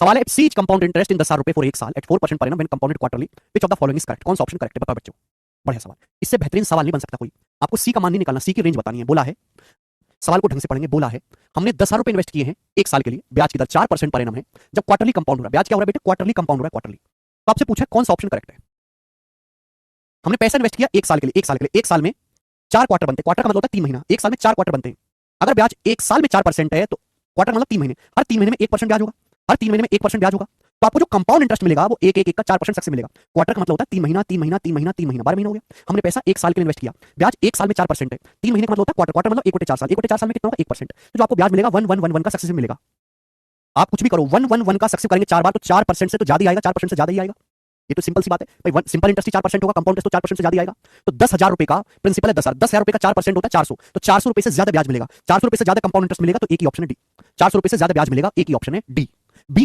सवाल है सी compound interest in 10,000 रुपए फॉर 1 साल एट 4% पर annum when compounded quarterly which of the following is correct. कौन सा ऑप्शन करेक्ट है बताओ बच्चों। बढ़िया सवाल, इससे बेहतरीन सवाल नहीं बन सकता कोई। आपको सी का मान नहीं निकालना, सी की रेंज बतानी है। बोला है, सवाल को ढंग से पढ़ेंगे। बोला है हमने 10,000 रुपए इन्वेस्ट किए हैं 1 साल के लिए, ब्याज की दर 4% पर एनम है। जब क्वार्टरली कंपाउंड हो रहा है, ब्याज क्या हो रहा है बेटे, क्वार्टरली कंपाउंड हो रहा है, क्वार्टरली। तो आपसे पूछा कौन सा ऑप्शन करेक्ट है। हमने पैसा इन्वेस्ट किया 1 साल के लिए, 1 साल के लिए, 1 साल में 4 क्वार्टर बनते हैं। क्वार्टर का मतलब होता है 3 महीना, 1 साल में 4 क्वार्टर बनते हैं। अगर ब्याज 1 साल में 4% है तो क्वार्टर मतलब 3 महीने, हर 3 महीने में 1% ब्याज होगा, हर 3 महीने में 1% ब्याज होगा। तो आपको जो कंपाउंड इंटरेस्ट मिलेगा वो एक का 4% तक से मिलेगा। क्वार्टर का मतलब होता है 3 महीना 3 महीना 3 महीना 3 महीना, 12 महीना हो गया। हमने पैसा 1 साल के लिए इन्वेस्ट किया, ब्याज 1 साल में 4% है, 3 महीने का मतलब होता है क्वार्टर, क्वार्टर मतलब 1/4 साल, 1/4 साल में कितना होगा 1%। तो जो आपको ब्याज मिलेगा 1111 का सक्सेसिव मिलेगा। आप कुछ भी करो 111 का सक्सेसिव करेंगे 4 बार तो 4% से तो ज्यादा ही आएगा, 4% से ज्यादा ही आएगा। ये तो सिंपल सी बात है भाई, सिंपल इंटरेस्ट 4% होगा, कंपाउंड इंटरेस्ट तो 4% से ज्यादा आएगा। तो 10,000 रुपए का प्रिंसिपल है 10,000 रुपए का 4% होता है 400, तो 400 रुपए से ज्यादा ब्याज मिलेगा, 400 रुपए से ज्यादा कंपाउंड इंटरेस्ट मिलेगा तो एक ही ऑप्शन है डी। 400 रुपए से ज्यादा ब्याज मिलेगा, एक ही ऑप्शन है डी। बी